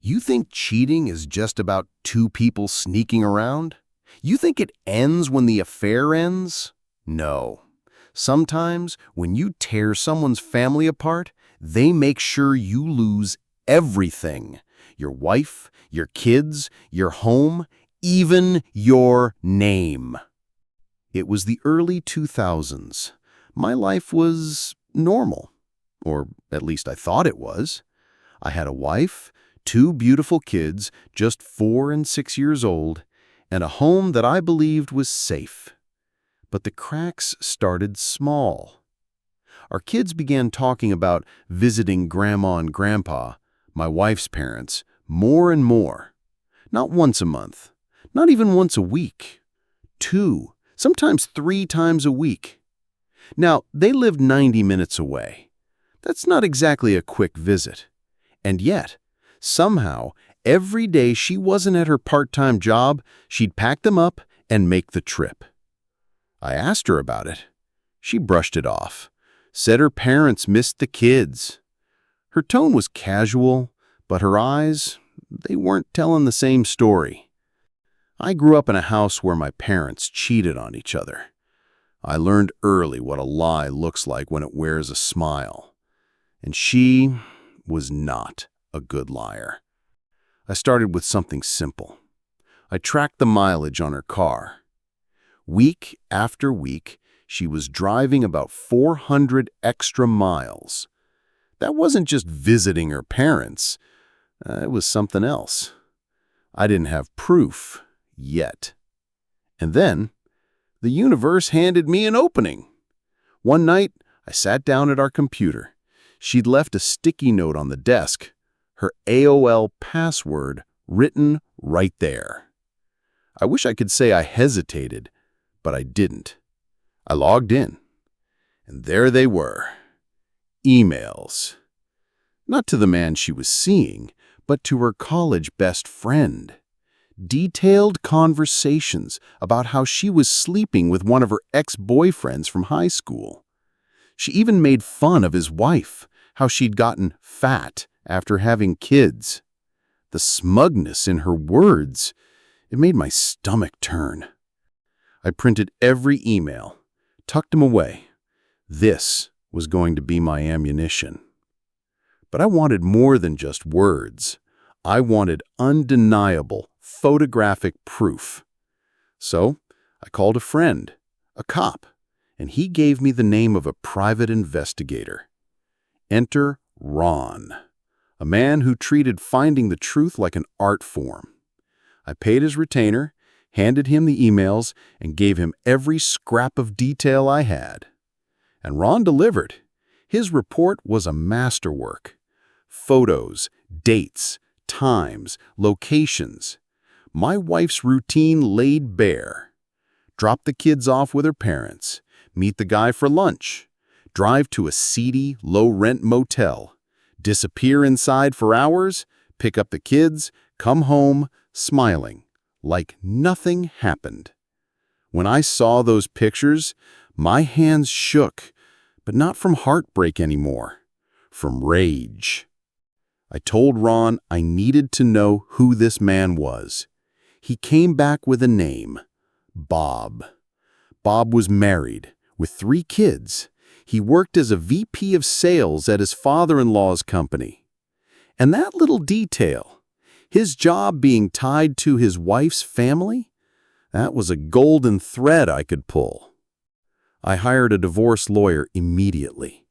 You think cheating is just about two people sneaking around? You think it ends when the affair ends? No. Sometimes, when you tear someone's family apart, they make sure you lose everything. Your wife, your kids, your home, even your name. It was the early 2000s. My life was normal, or at least I thought it was. I had a wife, two beautiful kids, just 4 and 6 years old, and a home that I believed was safe. But the cracks started small. Our kids began talking about visiting Grandma and Grandpa, my wife's parents, more and more. Not once a month, not even once a week. 2, sometimes 3 times a week. Now, they lived 90 minutes away. That's not exactly a quick visit. And yet, somehow, every day she wasn't at her part-time job, she'd pack them up and make the trip. I asked her about it. She brushed it off, said her parents missed the kids. Her tone was casual, but her eyes, they weren't telling the same story. I grew up in a house where my parents cheated on each other. I learned early what a lie looks like when it wears a smile. And she was not a good liar. I started with something simple. I tracked the mileage on her car. Week after week, she was driving about 400 extra miles. That wasn't just visiting her parents. It was something else. I didn't have proof yet. And then, the universe handed me an opening. One night, I sat down at our computer. She'd left a sticky note on the desk, her AOL password written right there. I wish I could say I hesitated, but I didn't. I logged in, and there they were. Emails. Not to the man she was seeing, but to her college best friend. Detailed conversations about how she was sleeping with one of her ex-boyfriends from high school. She even made fun of his wife, how she'd gotten fat after having kids. The smugness in her words, it made my stomach turn. I printed every email, tucked them away. This was going to be my ammunition. But I wanted more than just words. I wanted undeniable, photographic proof. So I called a friend, a cop, and he gave me the name of a private investigator. Enter Ron, a man who treated finding the truth like an art form. I paid his retainer, handed him the emails, and gave him every scrap of detail I had. And Ron delivered. His report was a masterwork. Photos, dates, times, locations. My wife's routine laid bare. Drop the kids off with her parents, meet the guy for lunch, drive to a seedy, low-rent motel, disappear inside for hours, pick up the kids, come home, smiling, like nothing happened. When I saw those pictures, my hands shook, but not from heartbreak anymore, from rage. I told Ron I needed to know who this man was. He came back with a name, Bob. Bob was married, with 3 kids. He worked as a VP of sales at his father-in-law's company. And that little detail, his job being tied to his wife's family, that was a golden thread I could pull. I hired a divorce lawyer immediately.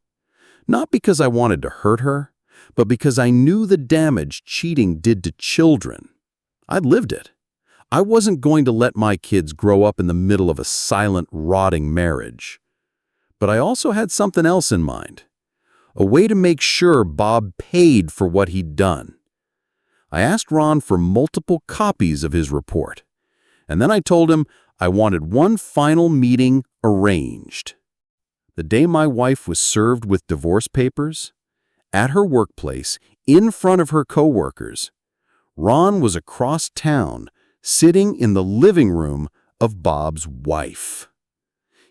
Not because I wanted to hurt her, but because I knew the damage cheating did to children. I'd lived it. I wasn't going to let my kids grow up in the middle of a silent, rotting marriage. But I also had something else in mind. A way to make sure Bob paid for what he'd done. I asked Ron for multiple copies of his report. And then I told him I wanted one final meeting arranged. The day my wife was served with divorce papers, at her workplace, in front of her coworkers, Ron was across town, sitting in the living room of Bob's wife.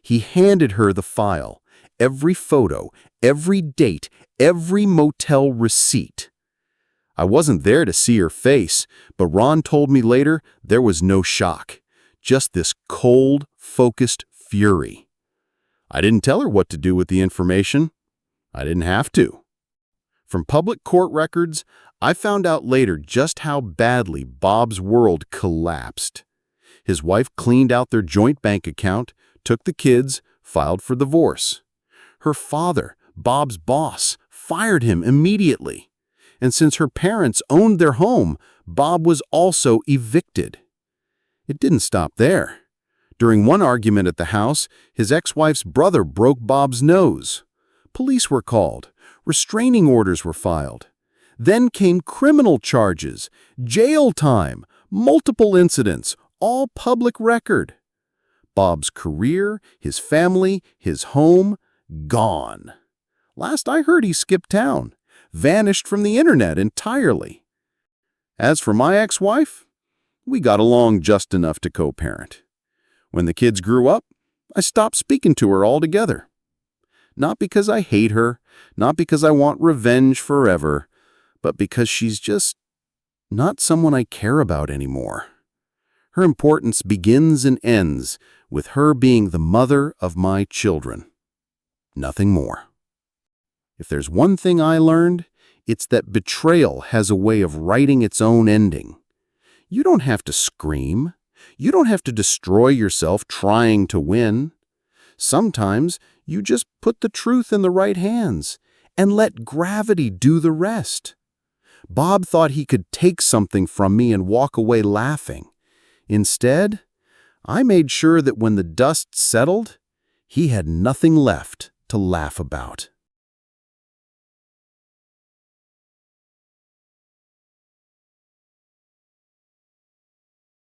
He handed her the file, every photo, every date, every motel receipt. I wasn't there to see her face, but Ron told me later there was no shock, just this cold, focused fury. I didn't tell her what to do with the information. I didn't have to. From public court records, I found out later just how badly Bob's world collapsed. His wife cleaned out their joint bank account, took the kids, filed for divorce. Her father, Bob's boss, fired him immediately. And since her parents owned their home, Bob was also evicted. It didn't stop there. During one argument at the house, his ex-wife's brother broke Bob's nose. Police were called. Restraining orders were filed. Then came criminal charges, jail time, multiple incidents, all public record. Bob's career, his family, his home, gone. Last I heard, he skipped town, vanished from the internet entirely. As for my ex-wife, we got along just enough to co-parent. When the kids grew up, I stopped speaking to her altogether. Not because I hate her, not because I want revenge forever, but because she's just not someone I care about anymore. Her importance begins and ends with her being the mother of my children. Nothing more. If there's one thing I learned, it's that betrayal has a way of writing its own ending. You don't have to scream. You don't have to destroy yourself trying to win. Sometimes you just put the truth in the right hands and let gravity do the rest. Bob thought he could take something from me and walk away laughing. Instead, I made sure that when the dust settled, he had nothing left to laugh about.